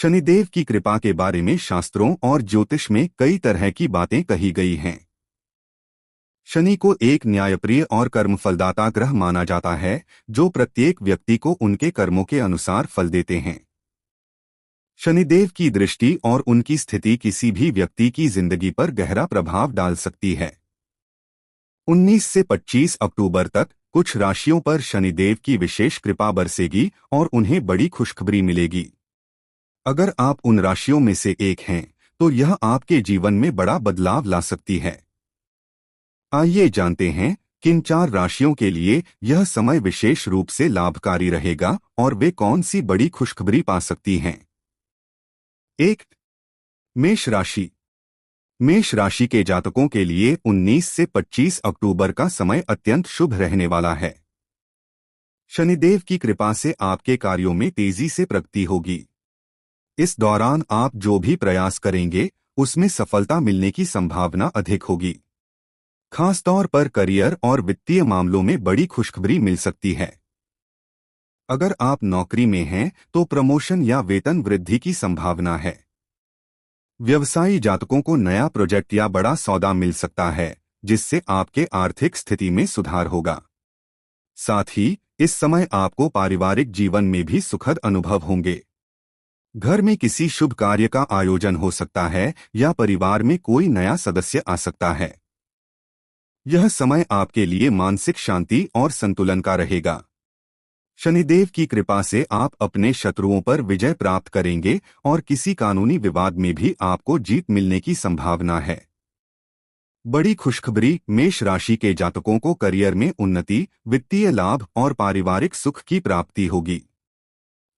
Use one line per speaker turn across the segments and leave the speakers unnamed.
शनिदेव की कृपा के बारे में शास्त्रों और ज्योतिष में कई तरह की बातें कही गई हैं। शनि को एक न्यायप्रिय और कर्मफलदाता ग्रह माना जाता है, जो प्रत्येक व्यक्ति को उनके कर्मों के अनुसार फल देते हैं। शनिदेव की दृष्टि और उनकी स्थिति किसी भी व्यक्ति की जिंदगी पर गहरा प्रभाव डाल सकती है। 19 से 25 अक्टूबर तक कुछ राशियों पर शनिदेव की विशेष कृपा बरसेगी और उन्हें बड़ी खुशखबरी मिलेगी। अगर आप उन राशियों में से एक हैं, तो यह आपके जीवन में बड़ा बदलाव ला सकती है। आइए जानते हैं किन 4 राशियों के लिए यह समय विशेष रूप से लाभकारी रहेगा और वे कौन सी बड़ी खुशखबरी पा सकती हैं। 1. मेष राशि। मेष राशि के जातकों के लिए 19 से 25 अक्टूबर का समय अत्यंत शुभ रहने वाला है। शनिदेव की कृपा से आपके कार्यों में तेजी से प्रगति होगी। इस दौरान आप जो भी प्रयास करेंगे, उसमें सफलता मिलने की संभावना अधिक होगी। खासतौर पर करियर और वित्तीय मामलों में बड़ी खुशखबरी मिल सकती है। अगर आप नौकरी में हैं, तो प्रमोशन या वेतन वृद्धि की संभावना है। व्यवसायी जातकों को नया प्रोजेक्ट या बड़ा सौदा मिल सकता है, जिससे आपके आर्थिक स्थिति में सुधार होगा। साथ ही इस समय आपको पारिवारिक जीवन में भी सुखद अनुभव होंगे। घर में किसी शुभ कार्य का आयोजन हो सकता है या परिवार में कोई नया सदस्य आ सकता है। यह समय आपके लिए मानसिक शांति और संतुलन का रहेगा। शनिदेव की कृपा से आप अपने शत्रुओं पर विजय प्राप्त करेंगे और किसी कानूनी विवाद में भी आपको जीत मिलने की संभावना है। बड़ी खुशखबरी। मेष राशि के जातकों को करियर में उन्नति, वित्तीय लाभ और पारिवारिक सुख की प्राप्ति होगी।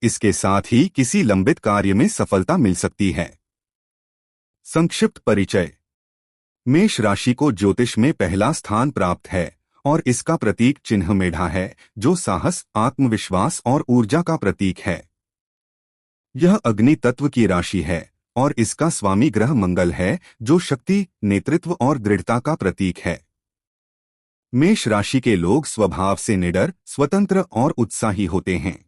इसके साथ ही किसी लंबित कार्य में सफलता मिल सकती है। संक्षिप्त परिचय। मेष राशि को ज्योतिष में पहला स्थान प्राप्त है और इसका प्रतीक चिन्ह मेढ़ा है, जो साहस, आत्मविश्वास और ऊर्जा का प्रतीक है। यह अग्नि तत्व की राशि है और इसका स्वामी ग्रह मंगल है, जो शक्ति, नेतृत्व और दृढ़ता का प्रतीक है। मेष राशि के लोग स्वभाव से निडर, स्वतंत्र और उत्साही होते हैं।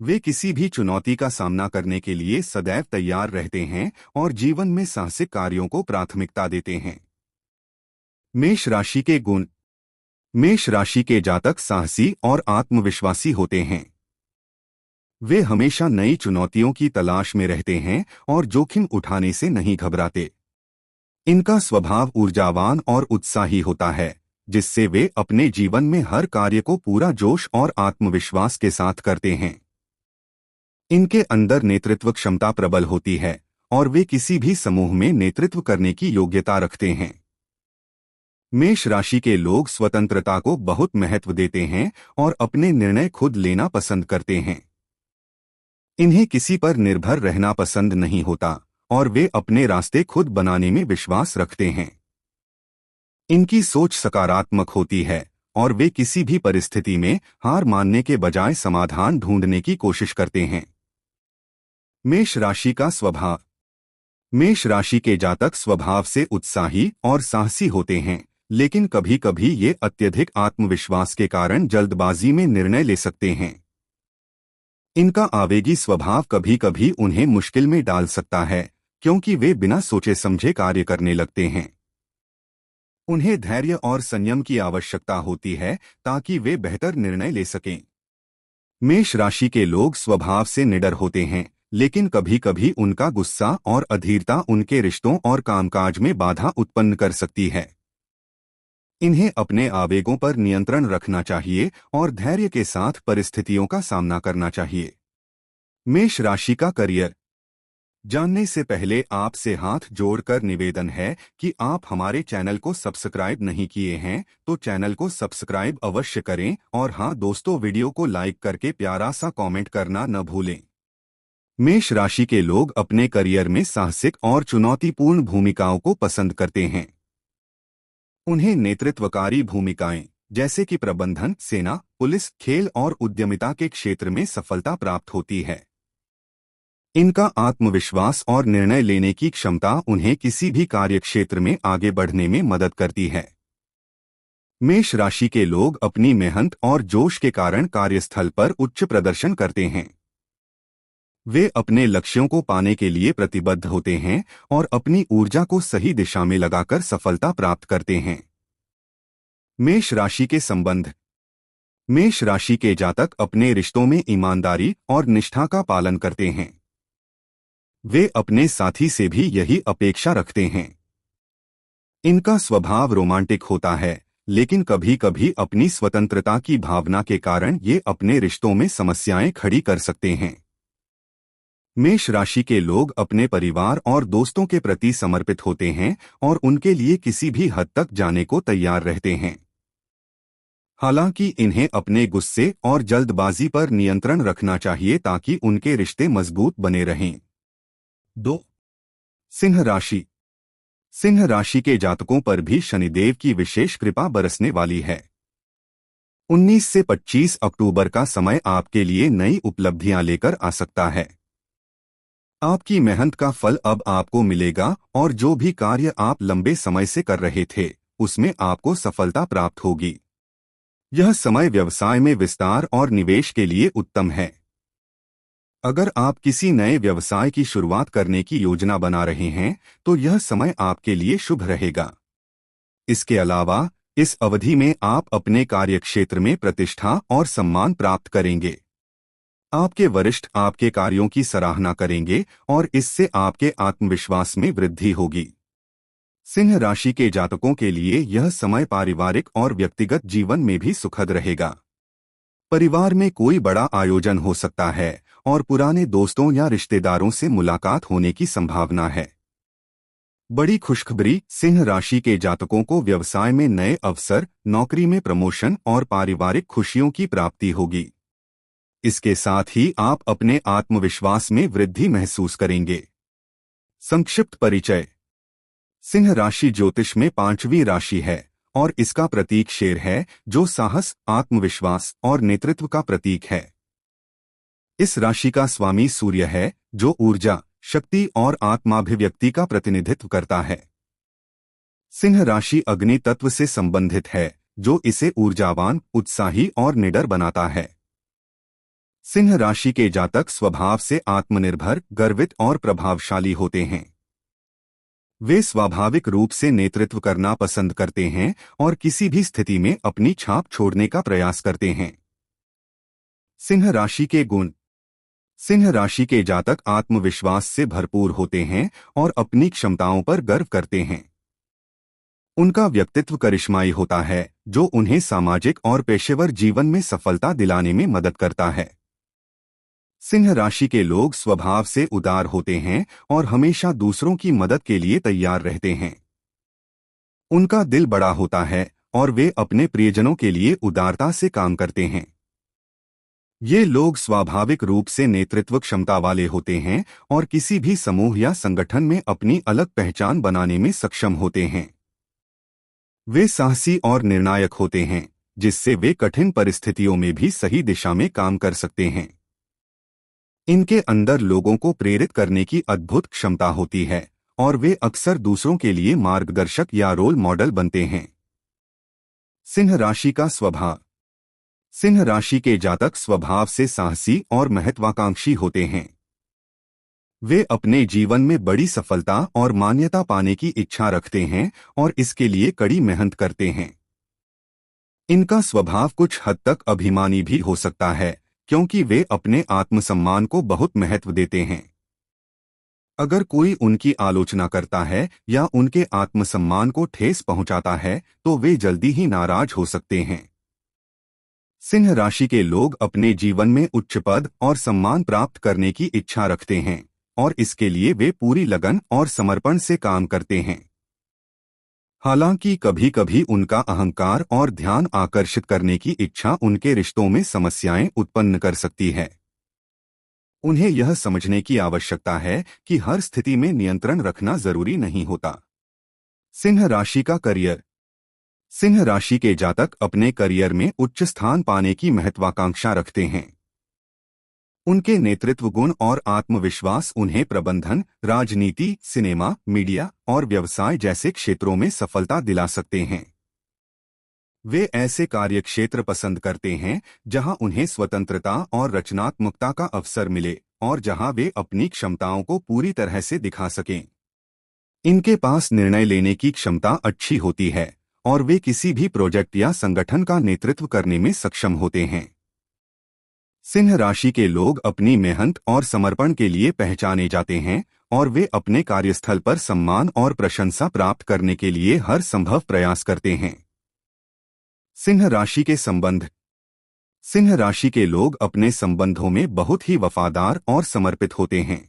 वे किसी भी चुनौती का सामना करने के लिए सदैव तैयार रहते हैं और जीवन में साहसिक कार्यों को प्राथमिकता देते हैं। मेष राशि के गुण। मेष राशि के जातक साहसी और आत्मविश्वासी होते हैं। वे हमेशा नई चुनौतियों की तलाश में रहते हैं और जोखिम उठाने से नहीं घबराते। इनका स्वभाव ऊर्जावान और उत्साही होता है, जिससे वे अपने जीवन में हर कार्य को पूरा जोश और आत्मविश्वास के साथ करते हैं। इनके अंदर नेतृत्व क्षमता प्रबल होती है और वे किसी भी समूह में नेतृत्व करने की योग्यता रखते हैं। मेष राशि के लोग स्वतंत्रता को बहुत महत्व देते हैं और अपने निर्णय खुद लेना पसंद करते हैं। इन्हें किसी पर निर्भर रहना पसंद नहीं होता और वे अपने रास्ते खुद बनाने में विश्वास रखते हैं। इनकी सोच सकारात्मक होती है और वे किसी भी परिस्थिति में हार मानने के बजाय समाधान ढूंढने की कोशिश करते हैं। मेष राशि का स्वभाव। मेष राशि के जातक स्वभाव से उत्साही और साहसी होते हैं, लेकिन कभी कभी ये अत्यधिक आत्मविश्वास के कारण जल्दबाजी में निर्णय ले सकते हैं। इनका आवेगी स्वभाव कभी कभी उन्हें मुश्किल में डाल सकता है, क्योंकि वे बिना सोचे समझे कार्य करने लगते हैं। उन्हें धैर्य और संयम की आवश्यकता होती है ताकि वे बेहतर निर्णय ले सकें। मेष राशि के लोग स्वभाव से निडर होते हैं, लेकिन कभी कभी उनका गुस्सा और अधीरता उनके रिश्तों और कामकाज में बाधा उत्पन्न कर सकती है। इन्हें अपने आवेगों पर नियंत्रण रखना चाहिए और धैर्य के साथ परिस्थितियों का सामना करना चाहिए। मेष राशि का करियर। जानने से पहले आपसे हाथ जोड़कर निवेदन है कि आप हमारे चैनल को सब्सक्राइब नहीं किए हैं तो चैनल को सब्सक्राइब अवश्य करें और हाँ दोस्तों, वीडियो को लाइक करके प्यारा सा कमेंट करना न भूलें। मेष राशि के लोग अपने करियर में साहसिक और चुनौतीपूर्ण भूमिकाओं को पसंद करते हैं। उन्हें नेतृत्वकारी भूमिकाएं जैसे कि प्रबंधन, सेना, पुलिस, खेल और उद्यमिता के क्षेत्र में सफलता प्राप्त होती है। इनका आत्मविश्वास और निर्णय लेने की क्षमता उन्हें किसी भी कार्यक्षेत्र में आगे बढ़ने में मदद करती है। मेष राशि के लोग अपनी मेहनत और जोश के कारण कार्यस्थल पर उच्च प्रदर्शन करते हैं। वे अपने लक्ष्यों को पाने के लिए प्रतिबद्ध होते हैं और अपनी ऊर्जा को सही दिशा में लगाकर सफलता प्राप्त करते हैं। मेष राशि के संबंध। मेष राशि के जातक अपने रिश्तों में ईमानदारी और निष्ठा का पालन करते हैं। वे अपने साथी से भी यही अपेक्षा रखते हैं। इनका स्वभाव रोमांटिक होता है, लेकिन कभी कभी अपनी स्वतंत्रता की भावना के कारण ये अपने रिश्तों में समस्याएं खड़ी कर सकते हैं। मेष राशि के लोग अपने परिवार और दोस्तों के प्रति समर्पित होते हैं और उनके लिए किसी भी हद तक जाने को तैयार रहते हैं। हालांकि इन्हें अपने गुस्से और जल्दबाजी पर नियंत्रण रखना चाहिए ताकि उनके रिश्ते मजबूत बने रहें। 2. सिंह राशि। सिंह राशि के जातकों पर भी शनिदेव की विशेष कृपा बरसने वाली है। 19 से 25 अक्टूबर का समय आपके लिए नई उपलब्धियां लेकर आ सकता है। आपकी मेहनत का फल अब आपको मिलेगा और जो भी कार्य आप लंबे समय से कर रहे थे उसमें आपको सफलता प्राप्त होगी। यह समय व्यवसाय में विस्तार और निवेश के लिए उत्तम है। अगर आप किसी नए व्यवसाय की शुरुआत करने की योजना बना रहे हैं तो यह समय आपके लिए शुभ रहेगा। इसके अलावा इस अवधि में आप अपने कार्यक्षेत्र में प्रतिष्ठा और सम्मान प्राप्त करेंगे। आपके वरिष्ठ आपके कार्यों की सराहना करेंगे और इससे आपके आत्मविश्वास में वृद्धि होगी। सिंह राशि के जातकों के लिए यह समय पारिवारिक और व्यक्तिगत जीवन में भी सुखद रहेगा। परिवार में कोई बड़ा आयोजन हो सकता है और पुराने दोस्तों या रिश्तेदारों से मुलाकात होने की संभावना है। बड़ी खुशखबरी, सिंह राशि के जातकों को व्यवसाय में नए अवसर, नौकरी में प्रमोशन और पारिवारिक खुशियों की प्राप्ति होगी। इसके साथ ही आप अपने आत्मविश्वास में वृद्धि महसूस करेंगे। संक्षिप्त परिचय। सिंह राशि ज्योतिष में 5वीं राशि है और इसका प्रतीक शेर है, जो साहस, आत्मविश्वास और नेतृत्व का प्रतीक है। इस राशि का स्वामी सूर्य है, जो ऊर्जा, शक्ति और आत्माभिव्यक्ति का प्रतिनिधित्व करता है। सिंह राशि अग्नि तत्व से संबंधित है, जो इसे ऊर्जावान, उत्साही और निडर बनाता है। सिंह राशि के जातक स्वभाव से आत्मनिर्भर, गर्वित और प्रभावशाली होते हैं। वे स्वाभाविक रूप से नेतृत्व करना पसंद करते हैं और किसी भी स्थिति में अपनी छाप छोड़ने का प्रयास करते हैं। सिंह राशि के गुण। सिंह राशि के जातक आत्मविश्वास से भरपूर होते हैं और अपनी क्षमताओं पर गर्व करते हैं। उनका व्यक्तित्व करिश्माई होता है, जो उन्हें सामाजिक और पेशेवर जीवन में सफलता दिलाने में मदद करता है। सिंह राशि के लोग स्वभाव से उदार होते हैं और हमेशा दूसरों की मदद के लिए तैयार रहते हैं। उनका दिल बड़ा होता है और वे अपने प्रियजनों के लिए उदारता से काम करते हैं। ये लोग स्वाभाविक रूप से नेतृत्व क्षमता वाले होते हैं और किसी भी समूह या संगठन में अपनी अलग पहचान बनाने में सक्षम होते हैं। वे साहसी और निर्णायक होते हैं, जिससे वे कठिन परिस्थितियों में भी सही दिशा में काम कर सकते हैं। इनके अंदर लोगों को प्रेरित करने की अद्भुत क्षमता होती है और वे अक्सर दूसरों के लिए मार्गदर्शक या रोल मॉडल बनते हैं। सिंह राशि का स्वभाव। सिंह राशि के जातक स्वभाव से साहसी और महत्वाकांक्षी होते हैं। वे अपने जीवन में बड़ी सफलता और मान्यता पाने की इच्छा रखते हैं और इसके लिए कड़ी मेहनत करते हैं। इनका स्वभाव कुछ हद तक अभिमानी भी हो सकता है, क्योंकि वे अपने आत्मसम्मान को बहुत महत्व देते हैं। अगर कोई उनकी आलोचना करता है या उनके आत्मसम्मान को ठेस पहुंचाता है तो वे जल्दी ही नाराज हो सकते हैं। सिंह राशि के लोग अपने जीवन में उच्च पद और सम्मान प्राप्त करने की इच्छा रखते हैं और इसके लिए वे पूरी लगन और समर्पण से काम करते हैं। हालांकि कभी कभी उनका अहंकार और ध्यान आकर्षित करने की इच्छा उनके रिश्तों में समस्याएं उत्पन्न कर सकती है। उन्हें यह समझने की आवश्यकता है कि हर स्थिति में नियंत्रण रखना जरूरी नहीं होता। सिंह राशि का करियर। सिंह राशि के जातक अपने करियर में उच्च स्थान पाने की महत्वाकांक्षा रखते हैं। उनके नेतृत्व गुण और आत्मविश्वास उन्हें प्रबंधन, राजनीति, सिनेमा, मीडिया और व्यवसाय जैसे क्षेत्रों में सफलता दिला सकते हैं। वे ऐसे कार्यक्षेत्र पसंद करते हैं जहां उन्हें स्वतंत्रता और रचनात्मकता का अवसर मिले और जहां वे अपनी क्षमताओं को पूरी तरह से दिखा सकें। इनके पास निर्णय लेने की क्षमता अच्छी होती है और वे किसी भी प्रोजेक्ट या संगठन का नेतृत्व करने में सक्षम होते हैं। सिंह राशि के लोग अपनी मेहनत और समर्पण के लिए पहचाने जाते हैं और वे अपने कार्यस्थल पर सम्मान और प्रशंसा प्राप्त करने के लिए हर संभव प्रयास करते हैं। सिंह राशि के संबंध। सिंह राशि के लोग अपने संबंधों में बहुत ही वफादार और समर्पित होते हैं।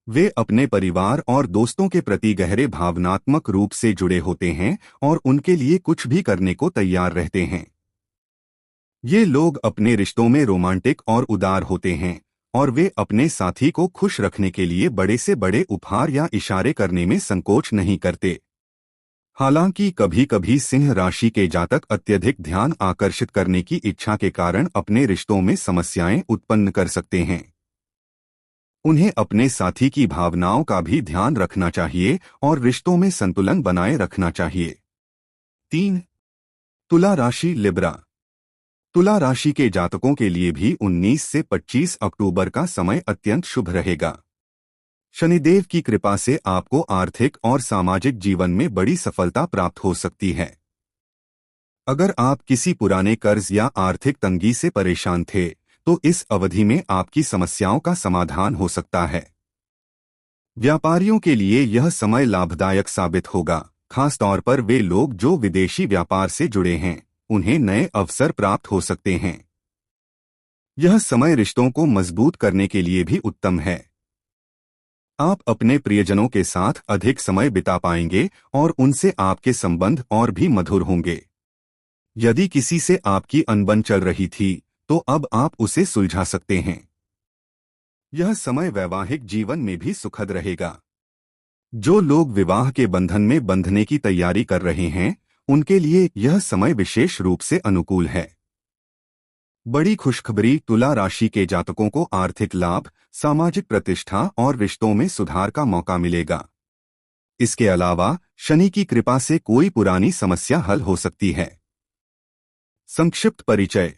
वे अपने परिवार और दोस्तों के प्रति गहरे भावनात्मक रूप से जुड़े होते हैं और उनके लिए कुछ भी करने को तैयार रहते हैं। ये लोग अपने रिश्तों में रोमांटिक और उदार होते हैं और वे अपने साथी को खुश रखने के लिए बड़े से बड़े उपहार या इशारे करने में संकोच नहीं करते। हालांकि कभी कभी सिंह राशि के जातक अत्यधिक ध्यान आकर्षित करने की इच्छा के कारण अपने रिश्तों में समस्याएं उत्पन्न कर सकते हैं। उन्हें अपने साथी की भावनाओं का भी ध्यान रखना चाहिए और रिश्तों में संतुलन बनाए रखना चाहिए। 3. तुला राशि लिब्रा। तुला राशि के जातकों के लिए भी 19 से 25 अक्टूबर का समय अत्यंत शुभ रहेगा। शनिदेव की कृपा से आपको आर्थिक और सामाजिक जीवन में बड़ी सफलता प्राप्त हो सकती है। अगर आप किसी पुराने कर्ज या आर्थिक तंगी से परेशान थे तो इस अवधि में आपकी समस्याओं का समाधान हो सकता है। व्यापारियों के लिए यह समय लाभदायक साबित होगा, खासतौर पर वे लोग जो विदेशी व्यापार से जुड़े हैं, उन्हें नए अवसर प्राप्त हो सकते हैं। यह समय रिश्तों को मजबूत करने के लिए भी उत्तम है। आप अपने प्रियजनों के साथ अधिक समय बिता पाएंगे और उनसे आपके संबंध और भी मधुर होंगे। यदि किसी से आपकी अनबन चल रही थी तो अब आप उसे सुलझा सकते हैं। यह समय वैवाहिक जीवन में भी सुखद रहेगा। जो लोग विवाह के बंधन में बंधने की तैयारी कर रहे हैं, उनके लिए यह समय विशेष रूप से अनुकूल है। बड़ी खुशखबरी। तुला राशि के जातकों को आर्थिक लाभ, सामाजिक प्रतिष्ठा और रिश्तों में सुधार का मौका मिलेगा। इसके अलावा शनि की कृपा से कोई पुरानी समस्या हल हो सकती है। संक्षिप्त परिचय।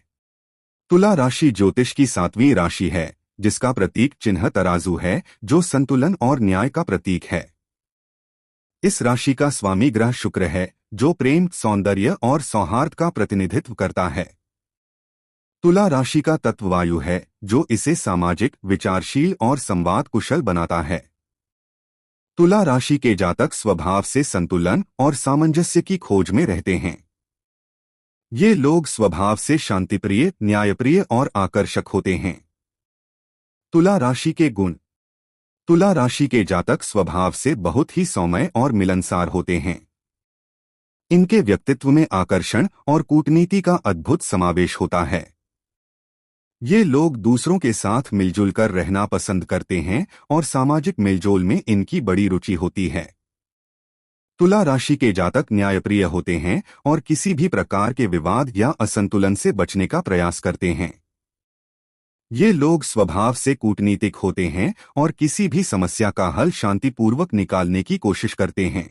तुला राशि ज्योतिष की 7वीं राशि है, जिसका प्रतीक चिन्ह तराजू है, जो संतुलन और न्याय का प्रतीक है। इस राशि का स्वामी ग्रह शुक्र है, जो प्रेम, सौंदर्य और सौहार्द का प्रतिनिधित्व करता है। तुला राशि का तत्व वायु है, जो इसे सामाजिक, विचारशील और संवाद कुशल बनाता है। तुला राशि के जातक स्वभाव से संतुलन और सामंजस्य की खोज में रहते हैं। ये लोग स्वभाव से शांतिप्रिय, न्यायप्रिय और आकर्षक होते हैं। तुला राशि के गुण। तुला राशि के जातक स्वभाव से बहुत ही सौम्य और मिलनसार होते हैं। इनके व्यक्तित्व में आकर्षण और कूटनीति का अद्भुत समावेश होता है। ये लोग दूसरों के साथ मिलजुल कर रहना पसंद करते हैं और सामाजिक मेलजोल में इनकी बड़ी रुचि होती है। तुला राशि के जातक न्यायप्रिय होते हैं और किसी भी प्रकार के विवाद या असंतुलन से बचने का प्रयास करते हैं। ये लोग स्वभाव से कूटनीतिक होते हैं और किसी भी समस्या का हल शांतिपूर्वक निकालने की कोशिश करते हैं।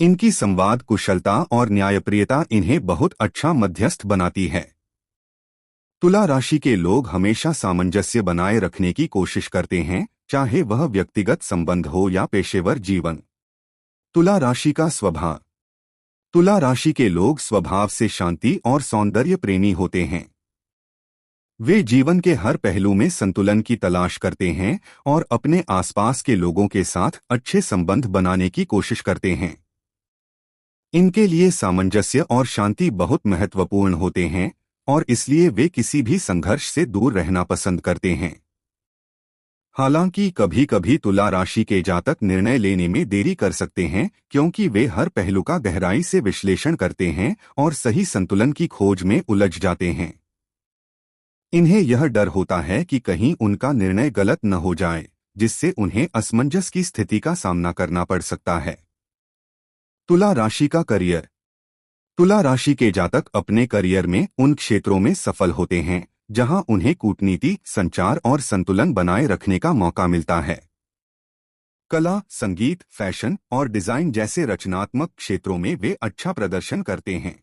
इनकी संवाद कुशलता और न्यायप्रियता इन्हें बहुत अच्छा मध्यस्थ बनाती है। तुला राशि के लोग हमेशा सामंजस्य बनाए रखने की कोशिश करते हैं, चाहे वह व्यक्तिगत संबंध हो या पेशेवर जीवन। तुला राशि का स्वभाव। तुला राशि के लोग स्वभाव से शांति और सौंदर्य प्रेमी होते हैं। वे जीवन के हर पहलू में संतुलन की तलाश करते हैं और अपने आसपास के लोगों के साथ अच्छे संबंध बनाने की कोशिश करते हैं। इनके लिए सामंजस्य और शांति बहुत महत्वपूर्ण होते हैं और इसलिए वे किसी भी संघर्ष से दूर रहना पसंद करते हैं। हालांकि कभी कभी तुला राशि के जातक निर्णय लेने में देरी कर सकते हैं, क्योंकि वे हर पहलू का गहराई से विश्लेषण करते हैं और सही संतुलन की खोज में उलझ जाते हैं। इन्हें यह डर होता है कि कहीं उनका निर्णय गलत न हो जाए, जिससे उन्हें असमंजस की स्थिति का सामना करना पड़ सकता है। तुला राशि का करियर। तुला राशि के जातक अपने करियर में उन क्षेत्रों में सफल होते हैं जहां उन्हें कूटनीति, संचार और संतुलन बनाए रखने का मौका मिलता है। कला, संगीत, फैशन और डिजाइन जैसे रचनात्मक क्षेत्रों में वे अच्छा प्रदर्शन करते हैं।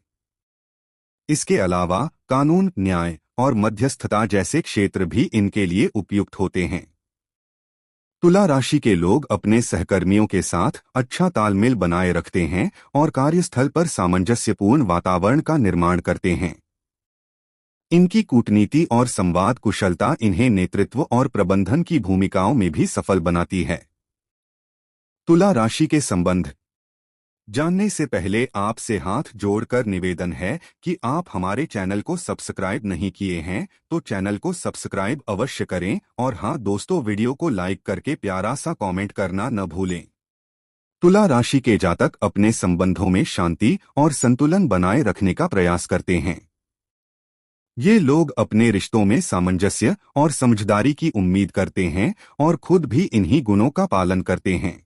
इसके अलावा कानून, न्याय और मध्यस्थता जैसे क्षेत्र भी इनके लिए उपयुक्त होते हैं। तुला राशि के लोग अपने सहकर्मियों के साथ अच्छा तालमेल बनाए रखते हैं और कार्यस्थल पर सामंजस्यपूर्ण वातावरण का निर्माण करते हैं। इनकी कूटनीति और संवाद कुशलता इन्हें नेतृत्व और प्रबंधन की भूमिकाओं में भी सफल बनाती है। तुला राशि के संबंध जानने से पहले आपसे हाथ जोड़कर निवेदन है कि आप हमारे चैनल को सब्सक्राइब नहीं किए हैं तो चैनल को सब्सक्राइब अवश्य करें और हाँ दोस्तों, वीडियो को लाइक करके प्यारा सा कमेंट करना न भूलें। तुला राशि के जातक अपने संबंधों में शांति और संतुलन बनाए रखने का प्रयास करते हैं। ये लोग अपने रिश्तों में सामंजस्य और समझदारी की उम्मीद करते हैं और खुद भी इन्हीं गुणों का पालन करते हैं।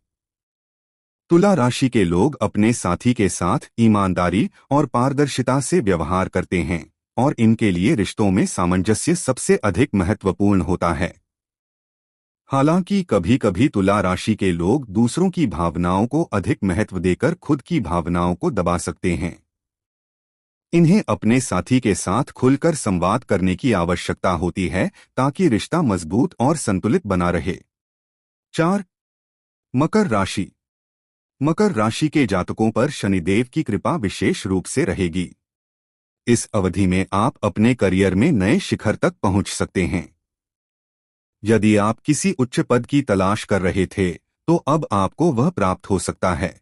तुला राशि के लोग अपने साथी के साथ ईमानदारी और पारदर्शिता से व्यवहार करते हैं और इनके लिए रिश्तों में सामंजस्य सबसे अधिक महत्वपूर्ण होता है। हालांकि कभी कभी तुला राशि के लोग दूसरों की भावनाओं को अधिक महत्व देकर खुद की भावनाओं को दबा सकते हैं। इन्हें अपने साथी के साथ खुलकर संवाद करने की आवश्यकता होती है ताकि रिश्ता मजबूत और संतुलित बना रहे। 4. मकर राशि। मकर राशि के जातकों पर शनिदेव की कृपा विशेष रूप से रहेगी। इस अवधि में आप अपने करियर में नए शिखर तक पहुंच सकते हैं। यदि आप किसी उच्च पद की तलाश कर रहे थे तो अब आपको वह प्राप्त हो सकता है।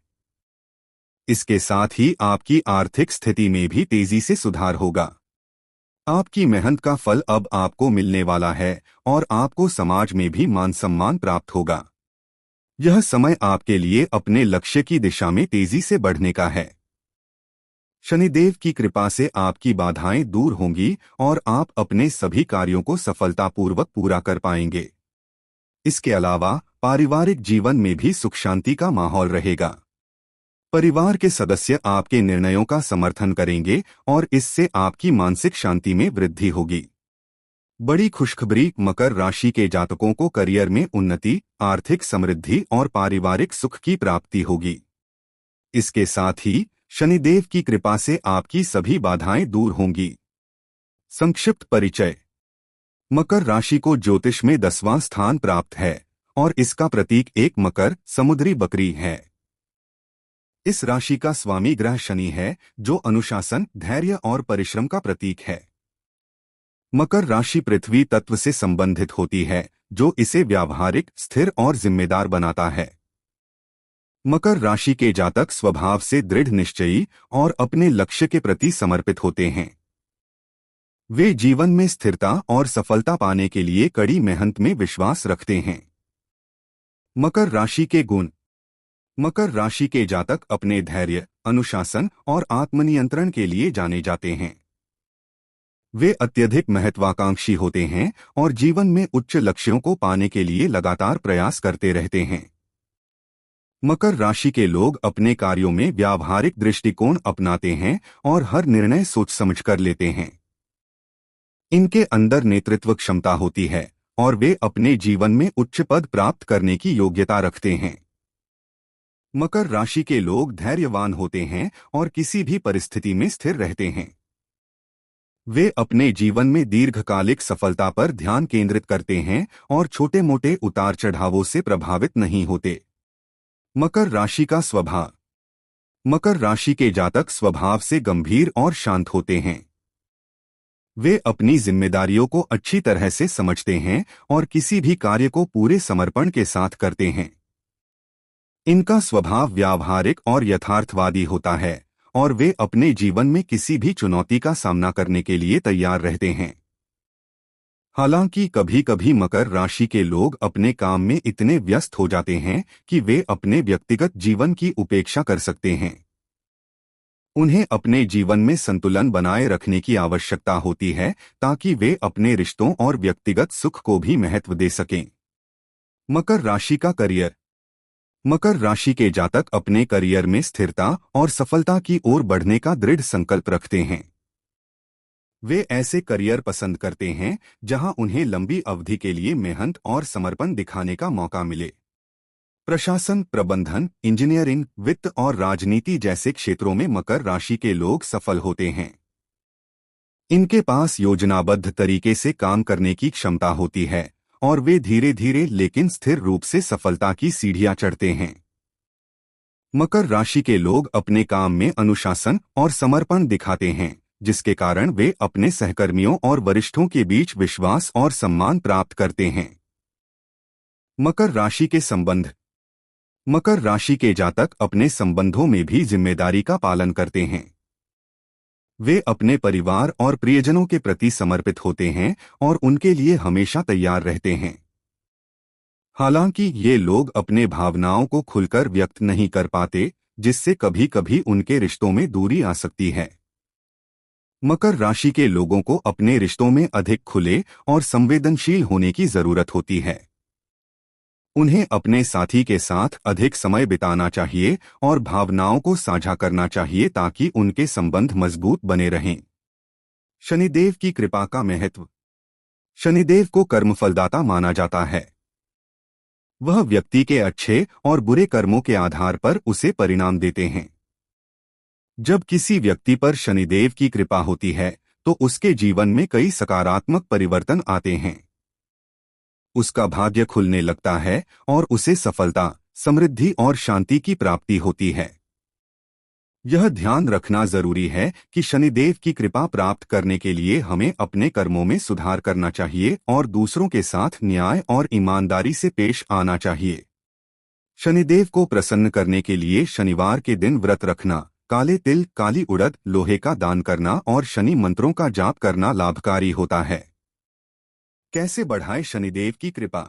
इसके साथ ही आपकी आर्थिक स्थिति में भी तेजी से सुधार होगा। आपकी मेहनत का फल अब आपको मिलने वाला है और आपको समाज में भी मान सम्मान प्राप्त होगा। यह समय आपके लिए अपने लक्ष्य की दिशा में तेजी से बढ़ने का है। शनिदेव की कृपा से आपकी बाधाएं दूर होंगी और आप अपने सभी कार्यों को सफलतापूर्वक पूरा कर पाएंगे। इसके अलावा पारिवारिक जीवन में भी सुख शांति का माहौल रहेगा। परिवार के सदस्य आपके निर्णयों का समर्थन करेंगे और इससे आपकी मानसिक शांति में वृद्धि होगी। बड़ी खुशखबरी, मकर राशि के जातकों को करियर में उन्नति, आर्थिक समृद्धि और पारिवारिक सुख की प्राप्ति होगी। इसके साथ ही शनिदेव की कृपा से आपकी सभी बाधाएं दूर होंगी। संक्षिप्त परिचय। मकर राशि को ज्योतिष में 10वां स्थान प्राप्त है और इसका प्रतीक एक मकर समुद्री बकरी है। इस राशि का स्वामी ग्रह शनि है जो अनुशासन, धैर्य और परिश्रम का प्रतीक है। मकर राशि पृथ्वी तत्व से संबंधित होती है जो इसे व्यावहारिक, स्थिर और जिम्मेदार बनाता है। मकर राशि के जातक स्वभाव से दृढ़ निश्चयी और अपने लक्ष्य के प्रति समर्पित होते हैं। वे जीवन में स्थिरता और सफलता पाने के लिए कड़ी मेहनत में विश्वास रखते हैं। मकर राशि के गुण। मकर राशि के जातक अपने धैर्य, अनुशासन और आत्मनियंत्रण के लिए जाने जाते हैं। वे अत्यधिक महत्वाकांक्षी होते हैं और जीवन में उच्च लक्ष्यों को पाने के लिए लगातार प्रयास करते रहते हैं। मकर राशि के लोग अपने कार्यों में व्यावहारिक दृष्टिकोण अपनाते हैं और हर निर्णय सोच समझकर लेते हैं। इनके अंदर नेतृत्व क्षमता होती है और वे अपने जीवन में उच्च पद प्राप्त करने की योग्यता रखते हैं। मकर राशि के लोग धैर्यवान होते हैं और किसी भी परिस्थिति में स्थिर रहते हैं। वे अपने जीवन में दीर्घकालिक सफलता पर ध्यान केंद्रित करते हैं और छोटे मोटे उतार चढ़ावों से प्रभावित नहीं होते। मकर राशि का स्वभाव। मकर राशि के जातक स्वभाव से गंभीर और शांत होते हैं। वे अपनी जिम्मेदारियों को अच्छी तरह से समझते हैं और किसी भी कार्य को पूरे समर्पण के साथ करते हैं। इनका स्वभाव व्यावहारिक और यथार्थवादी होता है और वे अपने जीवन में किसी भी चुनौती का सामना करने के लिए तैयार रहते हैं। हालांकि कभी कभी मकर राशि के लोग अपने काम में इतने व्यस्त हो जाते हैं कि वे अपने व्यक्तिगत जीवन की उपेक्षा कर सकते हैं। उन्हें अपने जीवन में संतुलन बनाए रखने की आवश्यकता होती है ताकि वे अपने रिश्तों और व्यक्तिगत सुख को भी महत्व दे सकें। मकर राशि का करियर। मकर राशि के जातक अपने करियर में स्थिरता और सफलता की ओर बढ़ने का दृढ़ संकल्प रखते हैं। वे ऐसे करियर पसंद करते हैं जहां उन्हें लंबी अवधि के लिए मेहनत और समर्पण दिखाने का मौका मिले। प्रशासन, प्रबंधन, इंजीनियरिंग, वित्त और राजनीति जैसे क्षेत्रों में मकर राशि के लोग सफल होते हैं। इनके पास योजनाबद्ध तरीके से काम करने की क्षमता होती है और वे धीरे धीरे लेकिन स्थिर रूप से सफलता की सीढ़ियां चढ़ते हैं। मकर राशि के लोग अपने काम में अनुशासन और समर्पण दिखाते हैं, जिसके कारण वे अपने सहकर्मियों और वरिष्ठों के बीच विश्वास और सम्मान प्राप्त करते हैं। मकर राशि के संबंध। मकर राशि के जातक अपने संबंधों में भी जिम्मेदारी का पालन करते हैं। वे अपने परिवार और प्रियजनों के प्रति समर्पित होते हैं और उनके लिए हमेशा तैयार रहते हैं। हालांकि ये लोग अपने भावनाओं को खुलकर व्यक्त नहीं कर पाते, जिससे कभी कभी उनके रिश्तों में दूरी आ सकती है। मकर राशि के लोगों को अपने रिश्तों में अधिक खुले और संवेदनशील होने की जरूरत होती है। उन्हें अपने साथी के साथ अधिक समय बिताना चाहिए और भावनाओं को साझा करना चाहिए ताकि उनके संबंध मजबूत बने रहें। शनिदेव की कृपा का महत्व। शनिदेव को कर्मफलदाता माना जाता है। वह व्यक्ति के अच्छे और बुरे कर्मों के आधार पर उसे परिणाम देते हैं। जब किसी व्यक्ति पर शनिदेव की कृपा होती है तो उसके जीवन में कई सकारात्मक परिवर्तन आते हैं। उसका भाग्य खुलने लगता है और उसे सफलता, समृद्धि और शांति की प्राप्ति होती है। यह ध्यान रखना जरूरी है कि शनिदेव की कृपा प्राप्त करने के लिए हमें अपने कर्मों में सुधार करना चाहिए और दूसरों के साथ न्याय और ईमानदारी से पेश आना चाहिए। शनिदेव को प्रसन्न करने के लिए शनिवार के दिन व्रत रखना, काले तिल, काली उड़द, लोहे का दान करना और शनि मंत्रों का जाप करना लाभकारी होता है। कैसे बढ़ाएं शनिदेव की कृपा?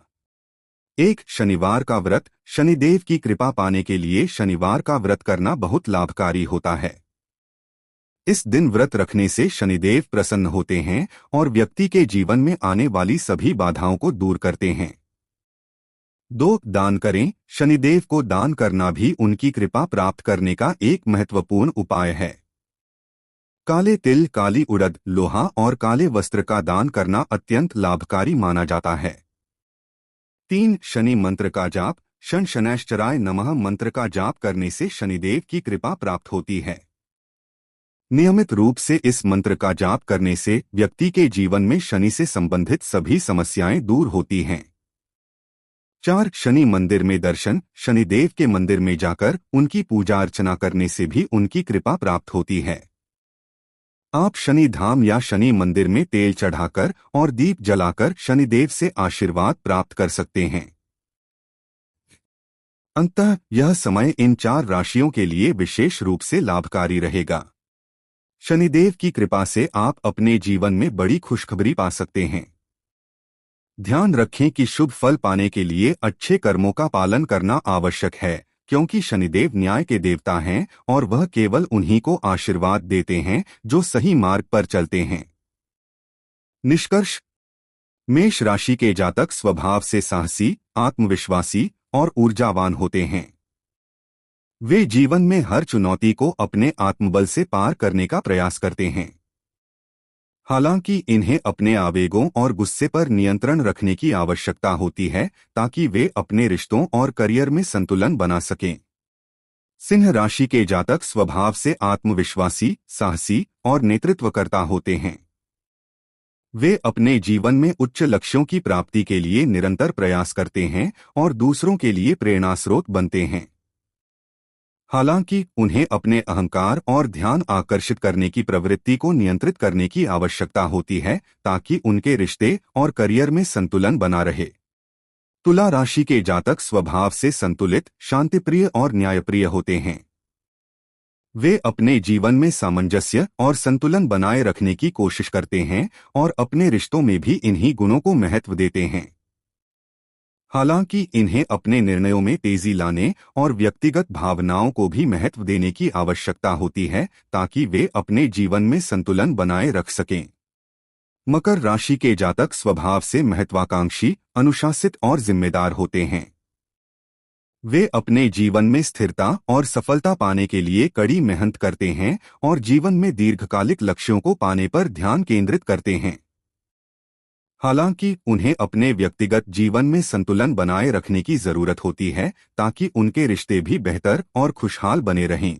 1. शनिवार का व्रत। शनिदेव की कृपा पाने के लिए शनिवार का व्रत करना बहुत लाभकारी होता है। इस दिन व्रत रखने से शनिदेव प्रसन्न होते हैं और व्यक्ति के जीवन में आने वाली सभी बाधाओं को दूर करते हैं। 2. दान करें। शनिदेव को दान करना भी उनकी कृपा प्राप्त करने का एक महत्वपूर्ण उपाय है। काले तिल, काली उड़द, लोहा और काले वस्त्र का दान करना अत्यंत लाभकारी माना जाता है। 3. शनि मंत्र का जाप। शन शनैश्चराय नमः मंत्र का जाप करने से शनिदेव की कृपा प्राप्त होती है। नियमित रूप से इस मंत्र का जाप करने से व्यक्ति के जीवन में शनि से संबंधित सभी समस्याएं दूर होती हैं। 4. शनि मंदिर में दर्शन। शनिदेव के मंदिर में जाकर उनकी पूजा अर्चना करने से भी उनकी कृपा प्राप्त होती है। आप शनि धाम या शनि मंदिर में तेल चढ़ाकर और दीप जलाकर शनिदेव से आशीर्वाद प्राप्त कर सकते हैं। अंततः यह समय इन 4 राशियों के लिए विशेष रूप से लाभकारी रहेगा। शनिदेव की कृपा से आप अपने जीवन में बड़ी खुशखबरी पा सकते हैं। ध्यान रखें कि शुभ फल पाने के लिए अच्छे कर्मों का पालन करना आवश्यक है, क्योंकि शनिदेव न्याय के देवता हैं और वह केवल उन्हीं को आशीर्वाद देते हैं जो सही मार्ग पर चलते हैं। निष्कर्ष। मेष राशि के जातक स्वभाव से साहसी, आत्मविश्वासी और ऊर्जावान होते हैं। वे जीवन में हर चुनौती को अपने आत्मबल से पार करने का प्रयास करते हैं। हालांकि इन्हें अपने आवेगों और गुस्से पर नियंत्रण रखने की आवश्यकता होती है ताकि वे अपने रिश्तों और करियर में संतुलन बना सकें। सिंह राशि के जातक स्वभाव से आत्मविश्वासी, साहसी और नेतृत्वकर्ता होते हैं। वे अपने जीवन में उच्च लक्ष्यों की प्राप्ति के लिए निरंतर प्रयास करते हैं और दूसरों के लिए प्रेरणास्रोत बनते हैं। हालांकि उन्हें अपने अहंकार और ध्यान आकर्षित करने की प्रवृत्ति को नियंत्रित करने की आवश्यकता होती है ताकि उनके रिश्ते और करियर में संतुलन बना रहे। तुला राशि के जातक स्वभाव से संतुलित, शांतिप्रिय और न्यायप्रिय होते हैं। वे अपने जीवन में सामंजस्य और संतुलन बनाए रखने की कोशिश करते हैं और अपने रिश्तों में भी इन्हीं गुणों को महत्व देते हैं। हालांकि इन्हें अपने निर्णयों में तेजी लाने और व्यक्तिगत भावनाओं को भी महत्व देने की आवश्यकता होती है ताकि वे अपने जीवन में संतुलन बनाए रख सकें। मकर राशि के जातक स्वभाव से महत्वाकांक्षी, अनुशासित और जिम्मेदार होते हैं। वे अपने जीवन में स्थिरता और सफलता पाने के लिए कड़ी मेहनत करते हैं और जीवन में दीर्घकालिक लक्ष्यों को पाने पर ध्यान केंद्रित करते हैं। हालांकि उन्हें अपने व्यक्तिगत जीवन में संतुलन बनाए रखने की जरूरत होती है ताकि उनके रिश्ते भी बेहतर और खुशहाल बने रहें।